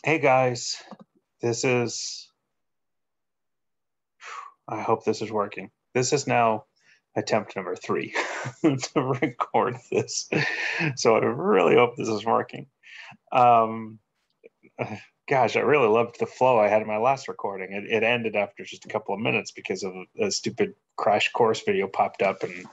Hey guys, this is, I hope this is working. This is now attempt number three to record this. So I really hope this is working. Um, Gosh, I really loved the flow I had in my last recording. It ended after just a couple of minutes because of a stupid crash course video popped up and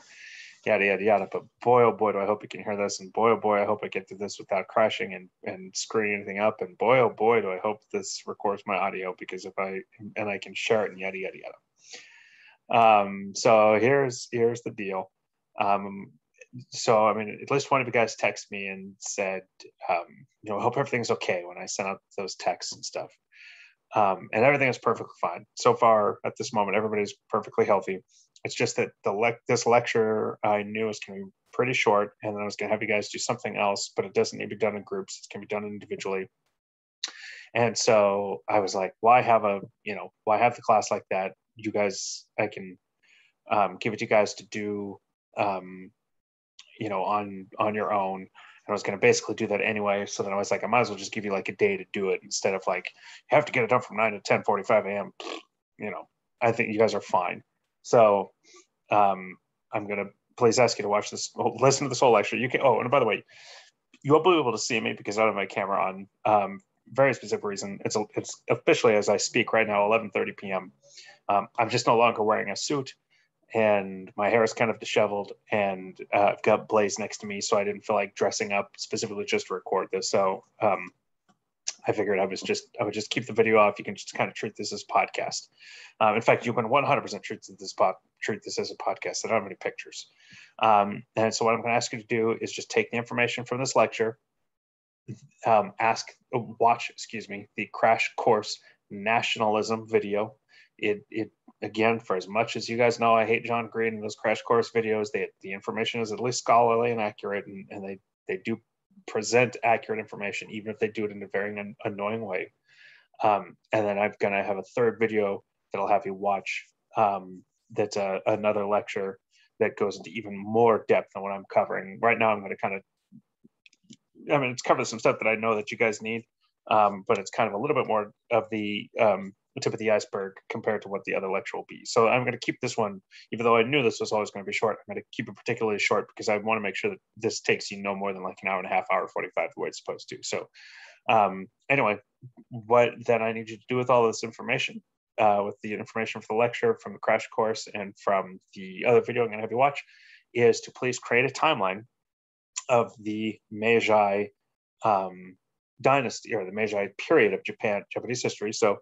yada, yada, yada. But boy, oh boy, do I hope you can hear this. And boy, oh boy, I hope I get through this without crashing and screwing anything up. And boy, oh boy, do I hope this records my audio because I can share it and yada, yada, yada. So here's the deal. Um, so I mean, at least one of you guys texted me and said, hope everything's okay when I sent out those texts and stuff. And everything is perfectly fine so far at this moment. Everybody's perfectly healthy. It's just that this lecture I knew was going to be pretty short, and then I was going to have you guys do something else, but it doesn't need to be done in groups. It can be done individually. And so I was like, why have the class like that? You guys, I can give it to you guys to do, on your own. And I was going to basically do that anyway. So then I was like, I might as well just give you like a day to do it instead of like, you have to get it done from 9 to 10:45 a.m. I think you guys are fine. So I'm going to please ask you to watch this, listen to this whole lecture. You can, oh, and by the way, you won't be able to see me because I don't have my camera on. Very specific reason. It's officially as I speak right now, 11:30 p.m. I'm just no longer wearing a suit, and my hair is kind of disheveled, and I've got Blaze next to me, so I didn't feel like dressing up specifically just to record this. So I figured I would just keep the video off. You can just kind of treat this as a podcast. In fact, you can 100% treat this as a podcast. I don't have any pictures. And so what I'm going to ask you to do is just take the information from this lecture, watch the crash course nationalism video. It again, for as much as you guys know I hate John Green and those crash course videos, the information is at least scholarly and accurate, and they do present accurate information, even if they do it in a very annoying way. And then I'm going to have a third video that I'll have you watch. That's another lecture that goes into even more depth than what I'm covering. Right now, I'm going to it's covered some stuff that I know that you guys need, but it's kind of a little bit more of the tip of the iceberg compared to what the other lecture will be. So I'm going to keep this one, even though I knew this was always going to be short, I'm going to keep it particularly short because I want to make sure that this takes you no more than like an hour and a half, hour 45, the way it's supposed to. So anyway, what then I need you to do with all this information, with the information for the lecture, from the crash course, and from the other video I'm going to have you watch, is to please create a timeline of the Meiji dynasty, or the Meiji period of Japanese history. So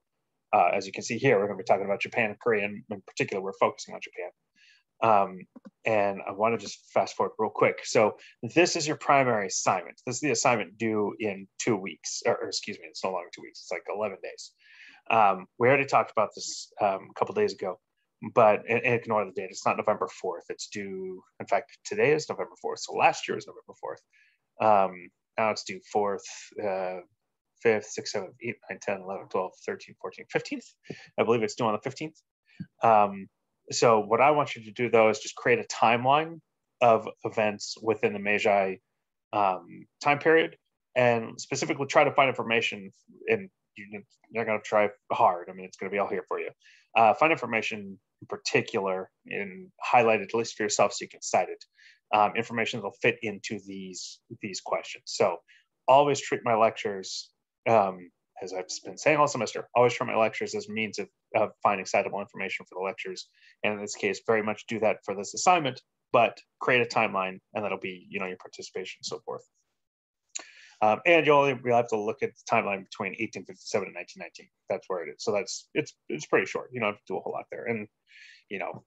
as you can see here, we're going to be talking about Japan and Korea, and in particular, we're focusing on Japan. And I want to just fast forward real quick. So this is your primary assignment. This is the assignment due in 2 weeks, or excuse me, it's no longer 2 weeks. It's like 11 days. We already talked about this a couple days ago, but ignore the date. It's not November 4th. It's due, in fact, today is November 4th. So last year was November 4th. Now it's due 4th, 5th, 6th, 7th, 8th, 9th, 10th, 11th, 12th, 13th, 14th, 15th. I believe it's due on the 15th. So what I want you to do, though, is just create a timeline of events within the Meiji time period, and specifically try to find information. And you're not going to try hard. I mean, it's going to be all here for you. Find information in particular and highlight it, at least for yourself, so you can cite it. Information that'll fit into these questions. So always treat my lectures, as I've been saying all semester, always treat my lectures as means of finding citable information for the lectures. And in this case, very much do that for this assignment, but create a timeline, and that'll be, your participation and so forth. And you'll have to look at the timeline between 1857 and 1919. That's where it is. So it's pretty short. You don't have to do a whole lot there. And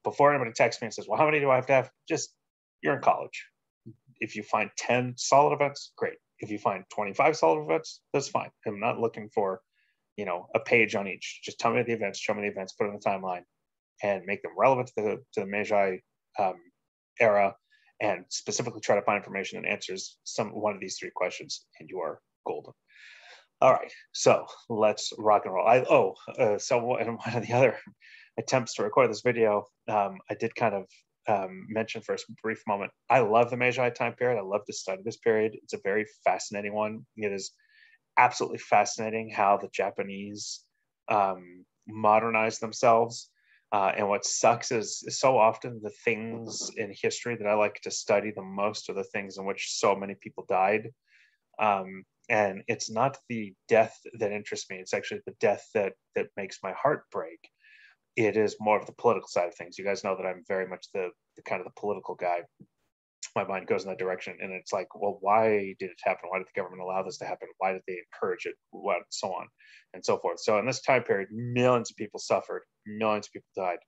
before anybody texts me and says, "Well, how many do I have to have?" Just, you're in college. If you find 10 solid events, great. If you find 25 solid events, that's fine. I'm not looking for, a page on each. Just tell me the events, show me the events, put it in the timeline, and make them relevant to the Meiji era, and specifically try to find information that answers one of these three questions, and you are golden. All right, so let's rock and roll. So in one of the other attempts to record this video, I did kind of mention for a brief moment, I love the Meiji time period. I love to study this period. It's a very fascinating one. It is absolutely fascinating how the Japanese modernized themselves. And what sucks is so often the things in history that I like to study the most are the things in which so many people died. And it's not the death that interests me. It's actually the death that makes my heart break. It is more of the political side of things. You guys know that I'm very much the kind of the political guy. My mind goes in that direction, and it's like, well, why did it happen? Why did the government allow this to happen? Why did they encourage it? What, so on and so forth. So in this time period, millions of people suffered, millions of people died,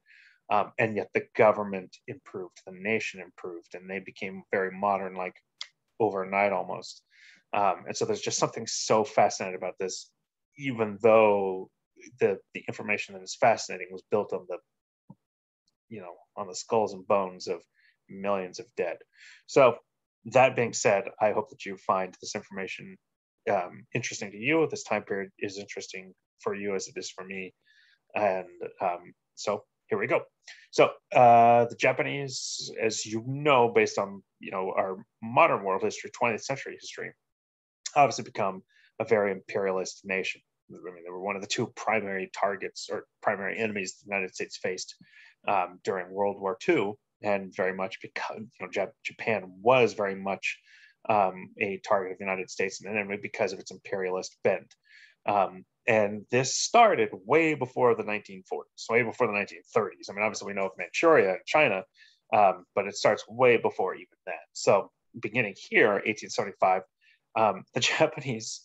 and yet the government improved, the nation improved, and they became very modern, like overnight almost. And so there's just something so fascinating about this, even though the information that is fascinating was built on the, on the skulls and bones of millions of dead. So that being said, I hope that you find this information interesting to you. This time period is interesting for you as it is for me. And so here we go. So the Japanese, as you know, based on our modern world history, 20th century history, obviously become a very imperialist nation. I mean, they were one of the two primary targets or primary enemies the United States faced during World War II, and very much because Japan was very much a target of the United States and an enemy because of its imperialist bent. And this started way before the 1940s, way before the 1930s. I mean, obviously we know of Manchuria and China, but it starts way before even that. So beginning here, 1875, the Japanese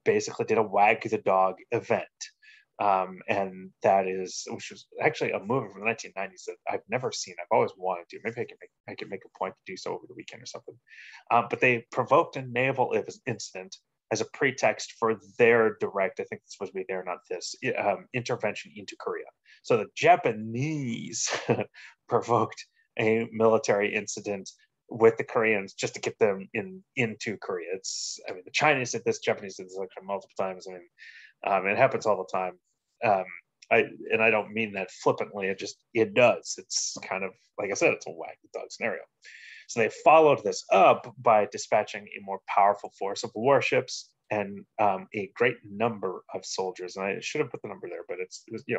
basically did a wag the dog event. And which was actually a movie from the 1990s that I've never seen. I've always wanted to. Maybe I can make a point to do so over the weekend or something. But they provoked a naval incident as a pretext for their direct, I think it's supposed to be there, not this, intervention into Korea. So the Japanese provoked a military incident with the Koreans just to get them into Korea. The Chinese did this, Japanese did this like multiple times. I mean, it happens all the time. I don't mean that flippantly. It does. It's kind of, like I said, it's a wag the dog scenario. So they followed this up by dispatching a more powerful force of warships and a great number of soldiers. And I should have put the number there, but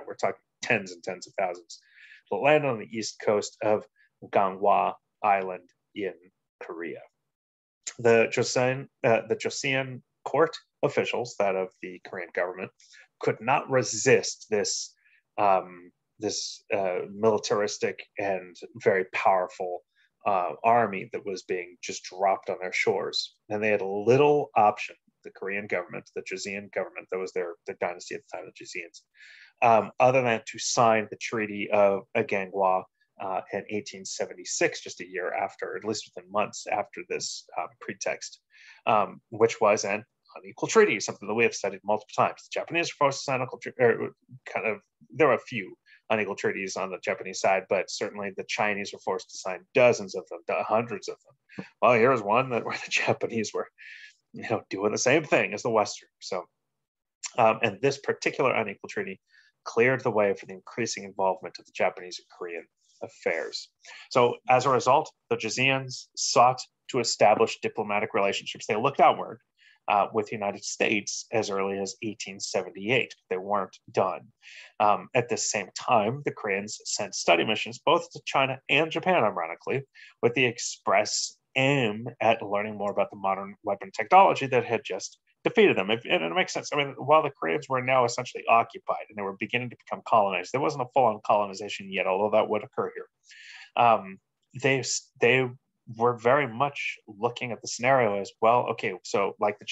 we're talking tens and tens of thousands. To land on the east coast of Gangwa Island in Korea. The Joseon court officials, that of the Korean government, could not resist this militaristic and very powerful army that was being just dropped on their shores. And they had little option, the Korean government, the Joseon government, that was their dynasty at the time, the Joseons, other than to sign the Treaty of Gangwa in 1876, just a year after, at least within months after this pretext, which was an unequal treaty, something that we have studied multiple times. The Japanese were forced to sign there were a few unequal treaties on the Japanese side, but certainly the Chinese were forced to sign dozens of them, hundreds of them. Well, here's one where the Japanese were, doing the same thing as the Western. So, and this particular unequal treaty cleared the way for the increasing involvement of the Japanese in Korean affairs. So, as a result, the Joseons sought to establish diplomatic relationships. They looked outward with the United States as early as 1878. They weren't done. At the same time, the Koreans sent study missions both to China and Japan, ironically, with the express aim at learning more about the modern weapon technology that had just defeated them. And it makes sense. I mean, while the Koreans were now essentially occupied and they were beginning to become colonized, there wasn't a full-on colonization yet, although that would occur here. They were very much looking at the scenario as, well, okay, so like the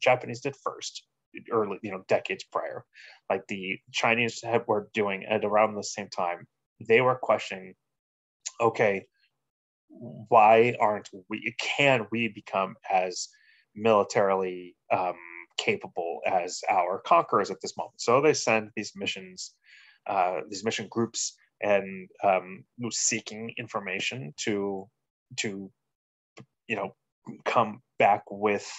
Japanese did first, early, decades prior, like the Chinese were doing at around the same time. They were questioning, okay, why can we become as militarily capable as our conquerors at this moment? So they send these mission groups and seeking information to come back with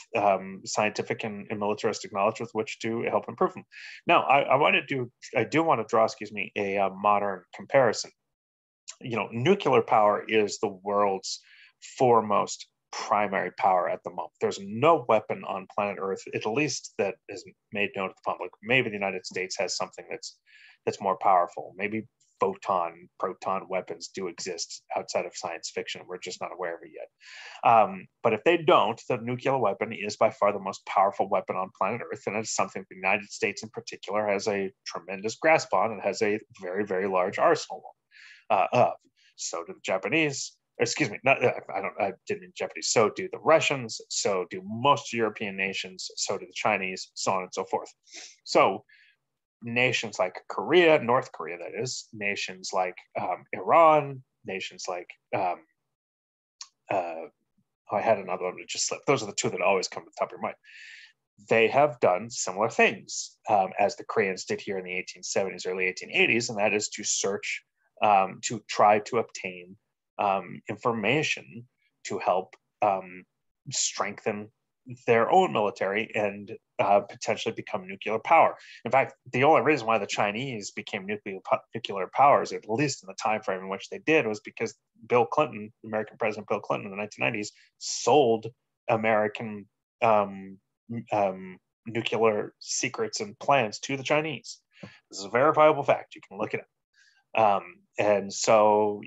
scientific and militaristic knowledge with which to help improve them. Now, I do want to draw, a modern comparison. Nuclear power is the world's foremost primary power at the moment. There's no weapon on planet Earth, at least that is made known to the public. Maybe the United States has something that's more powerful. Maybe proton weapons do exist outside of science fiction. We're just not aware of it yet. But if they don't, the nuclear weapon is by far the most powerful weapon on planet Earth, and it's something the United States in particular has a tremendous grasp on and has a very, very large arsenal of. So do the Japanese. Excuse me, I didn't mean Japanese. So do the Russians. So do most European nations. So do the Chinese. So on and so forth. So nations like Korea, North Korea, that is, nations like Iran, nations like I had another one that just slipped. Those are the two that always come to the top of your mind. They have done similar things as the Koreans did here in the 1870s, early 1880s, and that is to search, to try to obtain information to help strengthen their own military and potentially become a nuclear power. In fact, the only reason why the Chinese became nuclear powers, at least in the time frame in which they did, was because Bill Clinton, American President Bill Clinton in the 1990s, sold American nuclear secrets and plans to the Chinese. This is a verifiable fact. You can look it up. And so,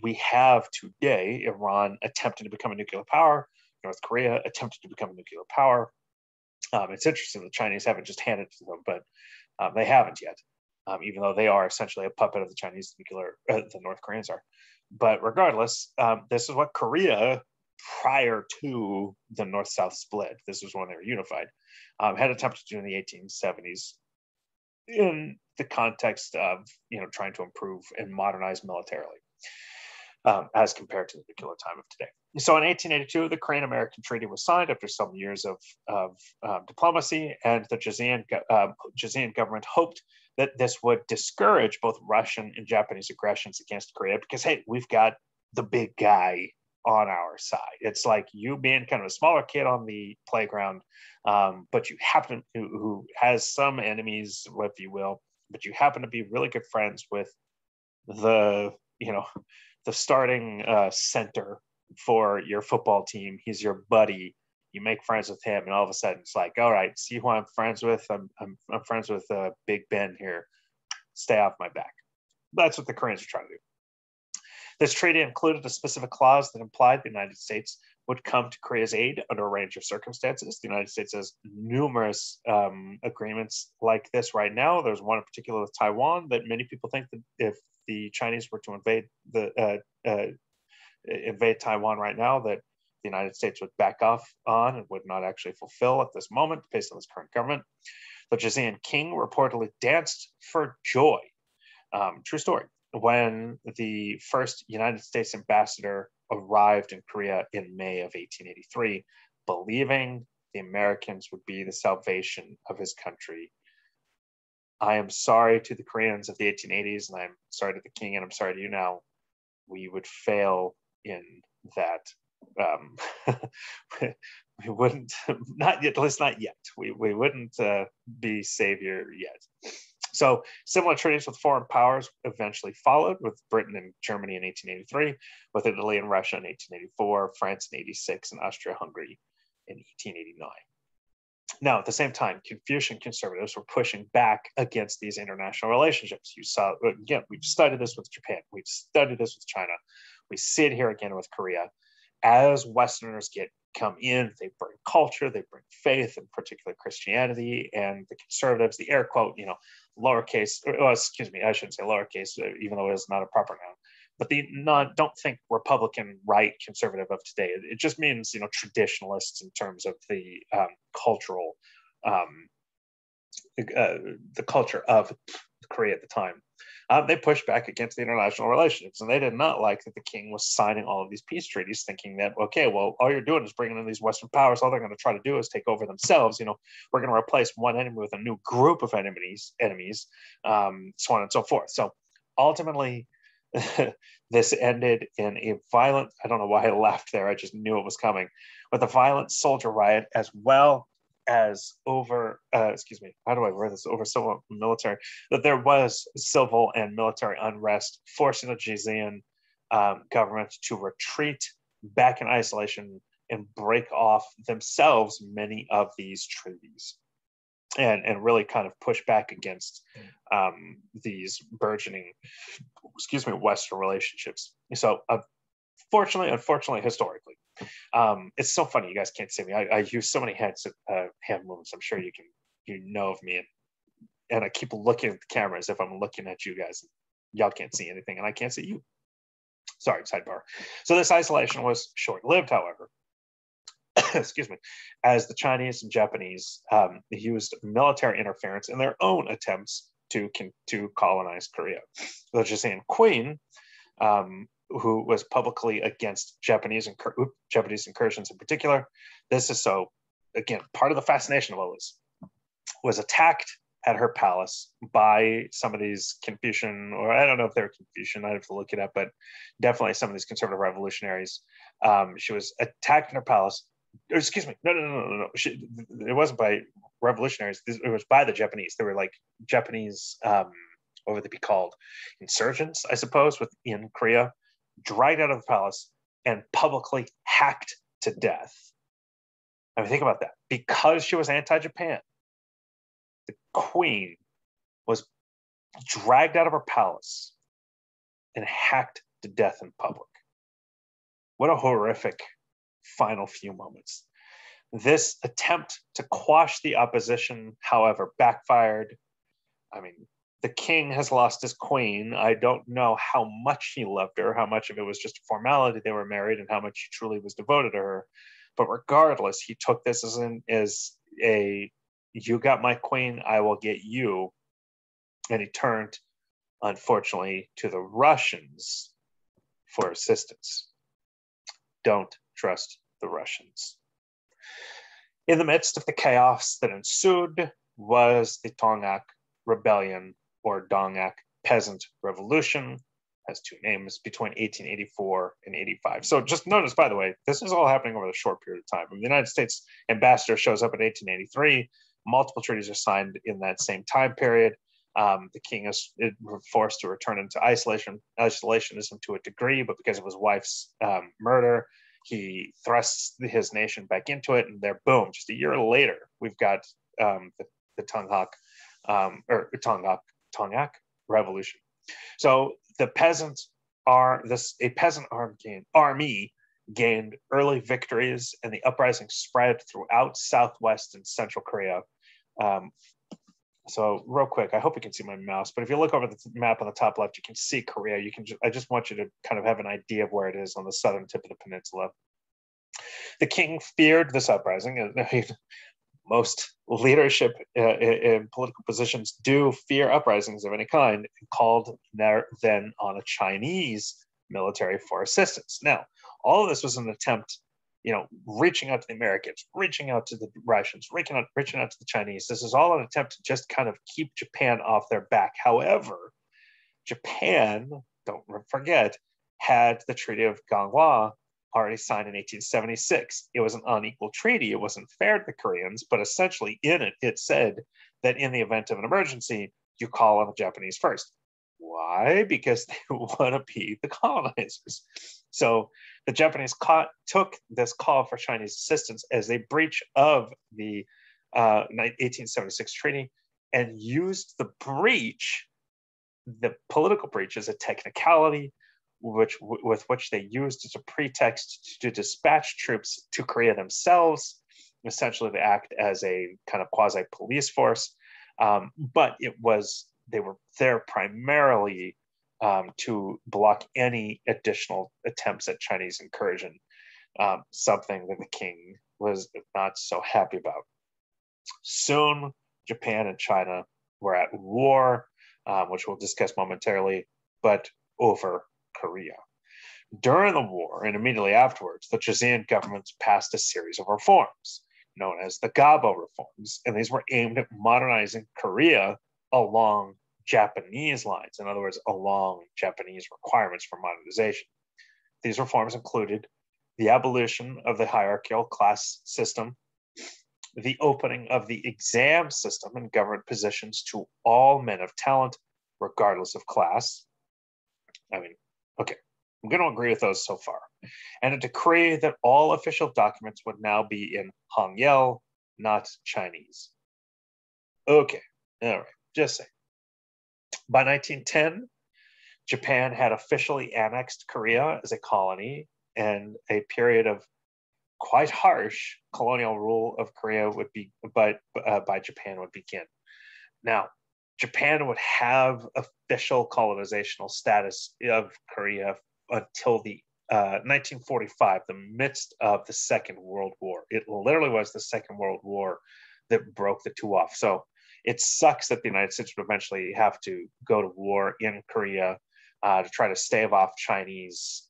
we have today Iran attempting to become a nuclear power, North Korea attempted to become a nuclear power. It's interesting the Chinese haven't just handed it to them, but they haven't yet, even though they are essentially a puppet of the Chinese the North Koreans are. But regardless, this is what Korea, prior to the North-South split, this was when they were unified, had attempted to do in the 1870s in the context of trying to improve and modernize militarily. As compared to the nuclear time of today. So in 1882, the Korean-American Treaty was signed after some years of diplomacy, and the Joseon government hoped that this would discourage both Russian and Japanese aggressions against Korea because, hey, we've got the big guy on our side. It's like you being kind of a smaller kid on the playground, but you happen to, who has some enemies, if you will, but you happen to be really good friends with the starting center for your football team. He's your buddy. You make friends with him, and all of a sudden it's like, all right, see who I'm friends with? I'm friends with Big Ben here. Stay off my back. That's what the Koreans are trying to do. This treaty included a specific clause that implied the United States would come to Korea's aid under a range of circumstances. The United States has numerous agreements like this right now. There's one in particular with Taiwan that many people think that if the Chinese were to invade Taiwan right now, that the United States would back off on and would not actually fulfill at this moment based on this current government. The Joseon king reportedly danced for joy. True story. When the first United States ambassador arrived in Korea in May of 1883, believing the Americans would be the salvation of his country. I am sorry to the Koreans of the 1880s, and I'm sorry to the king, and I'm sorry to you now. We would fail in that. We wouldn't, not yet, at least not yet. We wouldn't be savior yet. So similar treaties with foreign powers eventually followed, with Britain and Germany in 1883, with Italy and Russia in 1884, France in 86, and Austria-Hungary in 1889. Now, at the same time, Confucian conservatives were pushing back against these international relationships. You saw, again, we've studied this with Japan. We've studied this with China. We see it here again with Korea. As Westerners come in, they bring culture, they bring faith, and particularly Christianity, and the conservatives, the air quote, lowercase, excuse me, I shouldn't say lowercase, even though it is not a proper noun, but don't think Republican right conservative of today. It just means, traditionalists in terms of the cultural, the culture of Korea at the time. They pushed back against the international relationships, and they did not like that the king was signing all of these peace treaties, thinking that, okay, well, all you're doing is bringing in these Western powers. All they're going to try to do is take over themselves. We're going to replace one enemy with a new group of enemies, so on and so forth. So ultimately, this ended in a violent, I don't know why I laughed there, I just knew it was coming, with a violent soldier riot, as well as over, how do I word this, over civil military, that there was civil and military unrest, forcing the Joseon government to retreat back in isolation and break off themselves many of these treaties, and really kind of push back against these burgeoning, Western relationships. So, unfortunately, historically, it's so funny. You guys can't see me. I use so many hand movements. I'm sure you know of me, and I keep looking at the camera as if I'm looking at you guys. Y'all can't see anything, and I can't see you. Sorry, sidebar. So this isolation was short-lived, however. Excuse me, as the Chinese and Japanese used military interference in their own attempts to colonize Korea. The Joseon Queen, who was publicly against Japanese incursions in particular. This is so, again, part of the fascination of all this, was attacked at her palace by some of these Confucian, or I don't know if they're Confucian, I'd have to look it up, but definitely some of these conservative revolutionaries. She was attacked in her palace. Excuse me, no. It wasn't by revolutionaries. It was by the Japanese. They were like Japanese, what would they be called? Insurgents, I suppose, within Korea, dragged out of the palace and publicly hacked to death. I mean, think about that. Because she was anti-Japan, the queen was dragged out of her palace and hacked to death in public. What a horrific final few moments. This attempt to quash the opposition, however, backfired. I mean, the king has lost his queen. I don't know how much he loved her, how much of it was just a formality they were married, and how much he truly was devoted to her. But regardless, he took this as a you got my queen, I will get you. And he turned, unfortunately, to the Russians for assistance. Don't trust the Russians. In the midst of the chaos that ensued was the Tonyak Rebellion, or Tonyak Peasant Revolution. Has two names, between 1884 and 85. So just notice, by the way, this is all happening over a short period of time. The United States ambassador shows up in 1883. Multiple treaties are signed in that same time period. The king is forced to return into isolationism to a degree, but because of his wife's murder, he thrusts his nation back into it, and there, boom, just a year later, we've got the Tonyak Revolution. So the peasants a peasant army gained early victories, and the uprising spread throughout Southwest and Central Korea. So real quick, I hope you can see my mouse, but if you look over the map on the top left, you can see Korea. I just want you to kind of have an idea of where it is on the southern tip of the peninsula. The king feared this uprising. I mean, most leadership in political positions do fear uprisings of any kind, and called then on a Chinese military for assistance. Now, all of this was an attempt, reaching out to the Americans, reaching out to the Russians, reaching out to the Chinese. This is all an attempt to just kind of keep Japan off their back. However, Japan, don't forget, had the Treaty of Gangwa already signed in 1876. It was an unequal treaty. It wasn't fair to the Koreans, but essentially in it, it said that in the event of an emergency, you call on the Japanese first. Why? Because they want to be the colonizers. So the Japanese took this call for Chinese assistance as a breach of the 1876 treaty, and used the political breach, as a technicality, with which they used as a pretext to dispatch troops to Korea themselves, essentially to act as a kind of quasi-police force. But they were there primarily to block any additional attempts at Chinese incursion, something that the king was not so happy about. Soon, Japan and China were at war, which we'll discuss momentarily, but over Korea. During the war and immediately afterwards, the Joseon government passed a series of reforms known as the Gabo reforms, and these were aimed at modernizing Korea along Japanese lines, in other words, along Japanese requirements for modernization. These reforms included the abolition of the hierarchical class system, the opening of the exam system and government positions to all men of talent, regardless of class. I mean, okay, I'm going to agree with those so far. And a decree that all official documents would now be in Hangul, not Chinese. Okay, all right, just saying. By 1910, Japan had officially annexed Korea as a colony, and a period of quite harsh colonial rule of Korea would be, by Japan would begin. Now, Japan would have official colonizational status of Korea until the 1945, the midst of the Second World War. It literally was the Second World War that broke the two off. So it sucks that the United States would eventually have to go to war in Korea to try to stave off Chinese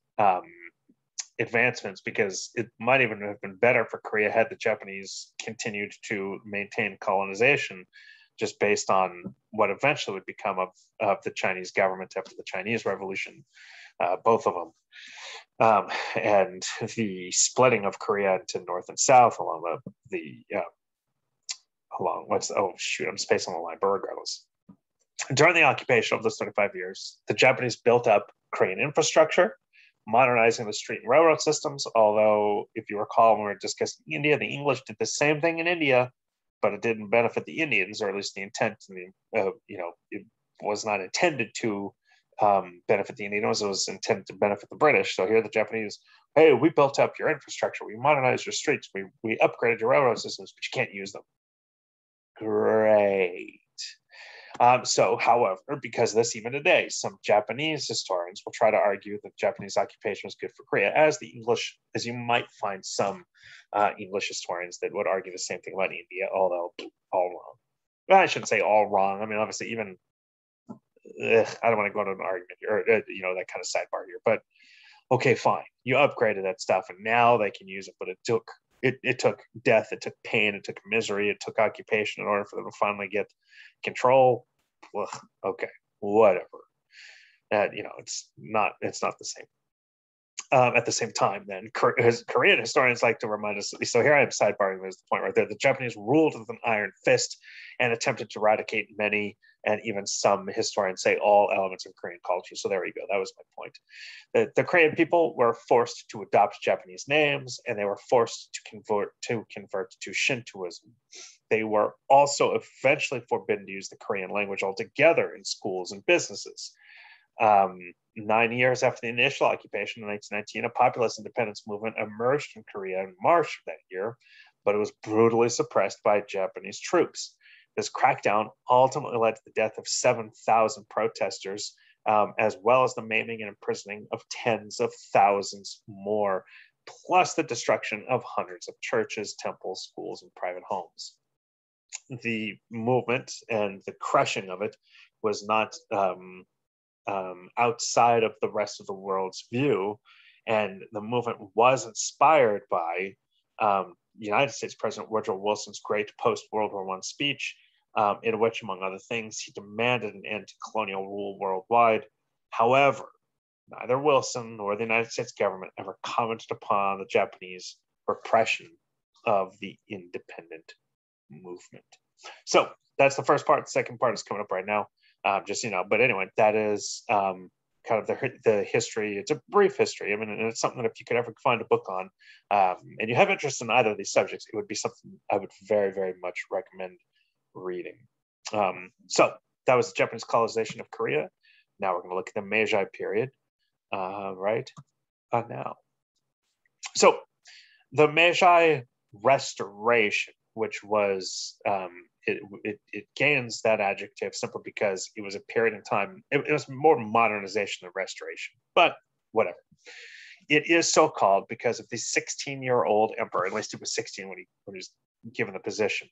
advancements, because it might even have been better for Korea had the Japanese continued to maintain colonization, just based on what eventually would become of the Chinese government after the Chinese Revolution, both of them, and the splitting of Korea into North and South along I'm spacing on the line, but regardless. During the occupation of those 35 years, the Japanese built up Korean infrastructure, modernizing the street and railroad systems. Although, if you recall, when we were discussing India, the English did the same thing in India, but it didn't benefit the Indians, or at least the intent, it was not intended to benefit the Indians. It was intended to benefit the British. So here the Japanese, hey, we built up your infrastructure, we modernized your streets, we upgraded your railroad systems, but you can't use them. Great. So, however, because of this, even today, some Japanese historians will try to argue that Japanese occupation was good for Korea, as you might find some English historians that would argue the same thing about India, although all wrong. Well, I shouldn't say all wrong. I mean, obviously, even I don't want to go into an argument or that kind of sidebar here, but okay, fine. You upgraded that stuff, and now they can use it, but it took death, it took pain, it took misery, it took occupation in order for them to finally get control. Ugh, okay, whatever. It's not the same. At the same time, then, Korean historians like to remind us, so here I am sidebarring, there's the point right there, the Japanese ruled with an iron fist and attempted to eradicate many, and even some historians say all, elements of Korean culture. So there you go, that was my point. The Korean people were forced to adopt Japanese names, and they were forced to convert to Shintoism. They were also eventually forbidden to use the Korean language altogether in schools and businesses. 9 years after the initial occupation in 1919, a populist independence movement emerged in Korea in March of that year, but it was brutally suppressed by Japanese troops. This crackdown ultimately led to the death of 7,000 protesters, as well as the maiming and imprisoning of tens of thousands more, plus the destruction of hundreds of churches, temples, schools, and private homes. The movement and the crushing of it was not outside of the rest of the world's view, and the movement was inspired by United States President Woodrow Wilson's great post-World War I speech, in which, among other things, he demanded an end to colonial rule worldwide. However, neither Wilson nor the United States government ever commented upon the Japanese repression of the independent movement. So that's the first part. The second part is coming up right now. But anyway, that is kind of the history. It's a brief history. I mean, and it's something that if you could ever find a book on, and you have interest in either of these subjects, it would be something I would very, very much recommend reading. So that was the Japanese colonization of Korea. Now we're going to look at the Meiji period, now. So the Meiji Restoration, which was it gains that adjective simply because it was a period in time. It was more modernization than restoration, but whatever. It is so called because of the 16-year-old emperor, at least he was 16 when he was given the position,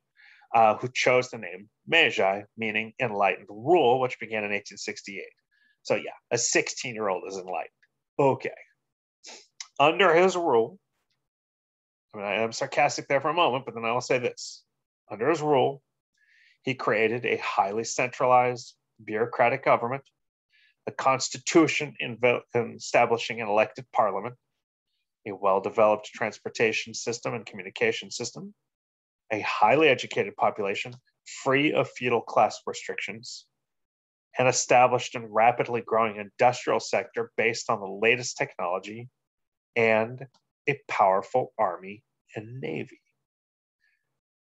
who chose the name Meiji, meaning enlightened rule, which began in 1868. So yeah, a 16-year-old is enlightened. Okay. Under his rule, I mean, I am sarcastic there for a moment, but then I will say this. Under his rule, he created a highly centralized bureaucratic government, a constitution establishing an elected parliament, a well-developed transportation system and communication system, a highly educated population free of feudal class restrictions, an established and rapidly growing industrial sector based on the latest technology, and a powerful army and navy.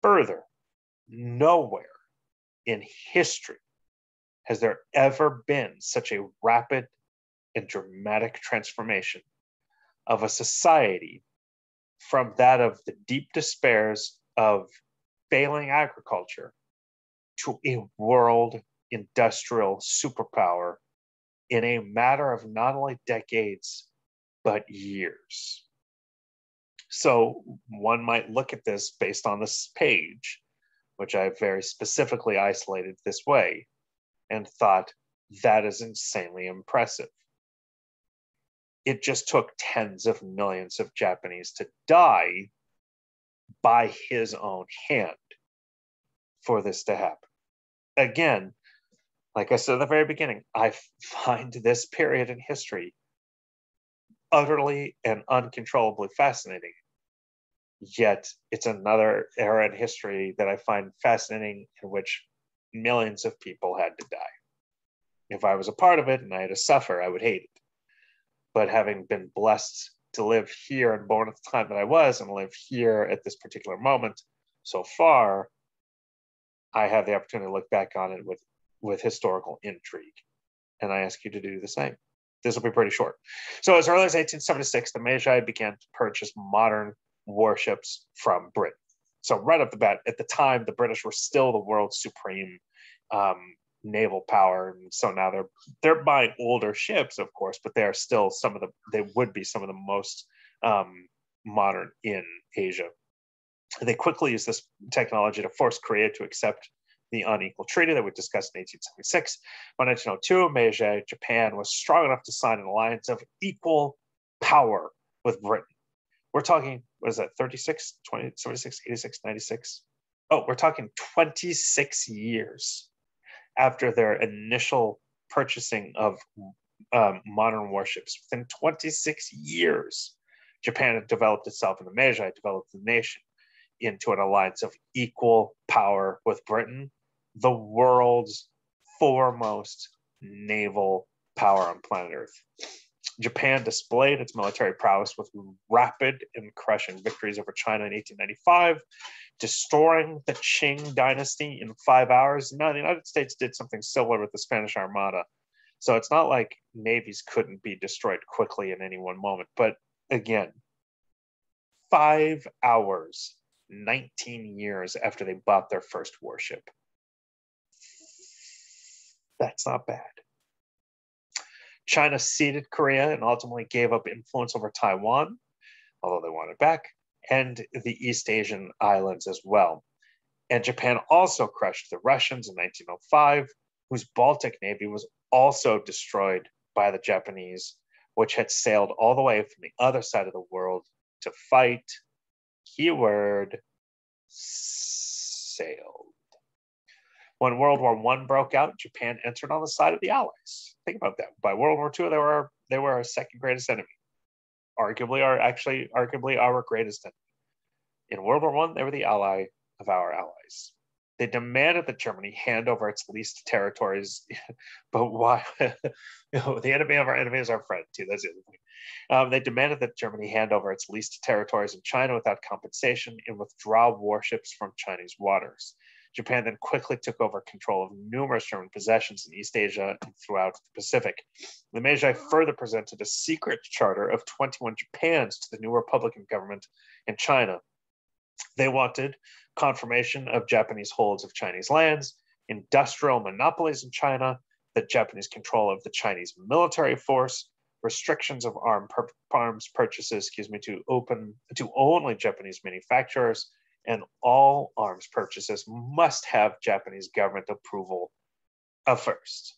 Further, nowhere in history has there ever been such a rapid and dramatic transformation of a society from that of the deep despairs of failing agriculture to a world industrial superpower in a matter of not only decades, but years. So one might look at this based on this page, which I very specifically isolated this way, and thought that is insanely impressive. It just took tens of millions of Japanese to die by his own hand for this to happen. Again, like I said at the very beginning, I find this period in history utterly and uncontrollably fascinating. Yet it's another era in history that I find fascinating, in which millions of people had to die. If I was a part of it and I had to suffer, I would hate it. But having been blessed to live here and born at the time that I was and live here at this particular moment so far, I have the opportunity to look back on it with historical intrigue. And I ask you to do the same. This will be pretty short. So as early as 1876, the Meiji began to purchase modern warships from Britain. So right off the bat, at the time, the British were still the world's supreme naval power, and so now they're buying older ships, of course, but they are still they would be some of the most modern in Asia. They quickly used this technology to force Korea to accept the unequal treaty that we discussed in 1876. By 1902, Meiji Japan was strong enough to sign an alliance of equal power with Britain. We're talking, what is that, 36, 20, 76, 86, 96? Oh, we're talking 26 years after their initial purchasing of modern warships. Within 26 years, Japan had developed itself, and the Meiji developed the nation into an alliance of equal power with Britain, the world's foremost naval power on planet Earth. Japan displayed its military prowess with rapid and crushing victories over China in 1895, destroying the Qing dynasty in 5 hours. Now, the United States did something similar with the Spanish Armada. So it's not like navies couldn't be destroyed quickly in any one moment. But again, 5 hours, 19 years after they bought their first warship. That's not bad. China ceded Korea and ultimately gave up influence over Taiwan, although they wanted it back, and the East Asian islands as well. And Japan also crushed the Russians in 1905, whose Baltic Navy was also destroyed by the Japanese, which had sailed all the way from the other side of the world to fight, keyword, sailed. When World War I broke out, Japan entered on the side of the Allies. Think about that. By World War II, they were our second greatest enemy. Arguably our greatest enemy. In World War I, they were the ally of our allies. They demanded that Germany hand over its leased territories, but why? The enemy of our enemy is our friend, too. That's the other thing. They demanded that Germany hand over its leased territories in China without compensation and withdraw warships from Chinese waters. Japan then quickly took over control of numerous German possessions in East Asia and throughout the Pacific. The Meiji further presented a secret charter of 21 Japans to the new Republican government in China. They wanted confirmation of Japanese holds of Chinese lands, industrial monopolies in China, the Japanese control of the Chinese military force, restrictions of arms purchases, to only Japanese manufacturers, and all arms purchases must have Japanese government approval first.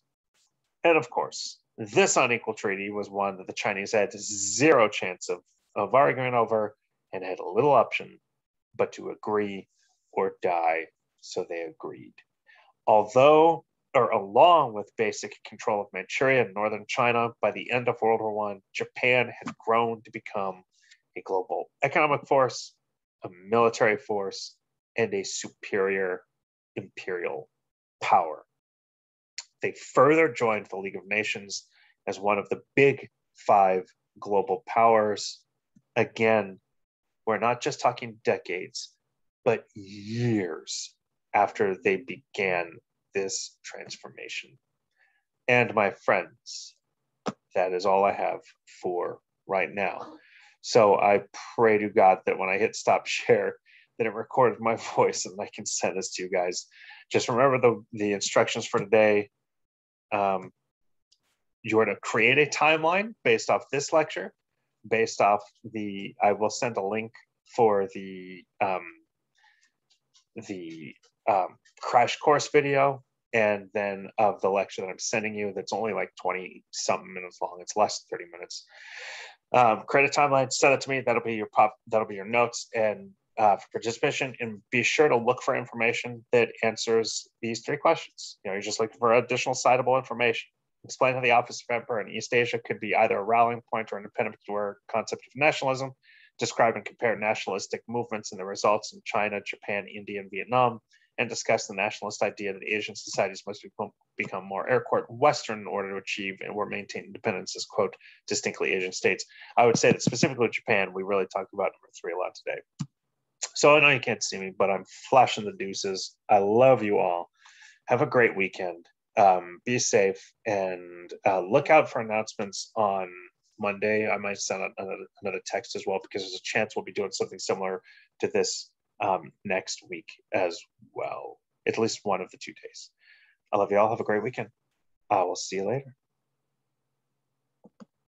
And of course, this unequal treaty was one that the Chinese had zero chance of arguing over and had little option but to agree or die, so they agreed. Along with basic control of Manchuria and northern China, by the end of World War I, Japan had grown to become a global economic force, a military force, and a superior imperial power. They further joined the League of Nations as one of the big five global powers. Again, we're not just talking decades, but years after they began this transformation. And my friends, that is all I have for right now. So I pray to God that when I hit stop share, that it recorded my voice and I can send this to you guys. Just remember the instructions for today. You are to create a timeline based off this lecture, based off I will send a link for the crash course video, and then of the lecture that I'm sending you that's only like 20 something minutes long. It's less than 30 minutes. Create a timeline, send it to me. That'll be your notes and for participation, and be sure to look for information that answers these three questions. You're just looking for additional citable information. Explain how the Office of Emperor in East Asia could be either a rallying point or an impediment to our concept of nationalism. Describe and compare nationalistic movements and the results in China, Japan, India, and Vietnam, and discuss the nationalist idea that Asian societies must become more air quote Western in order to achieve or maintain independence as quote distinctly Asian states. I would say that specifically Japan, we really talked about number 3 a lot today. So I know you can't see me, but I'm flashing the deuces. I love you all. Have a great weekend. Be safe, and look out for announcements on Monday. I might send another text as well, because there's a chance we'll be doing something similar to this next week as well, at least one of the 2 days. I love you all. Have a great weekend. I will see you later.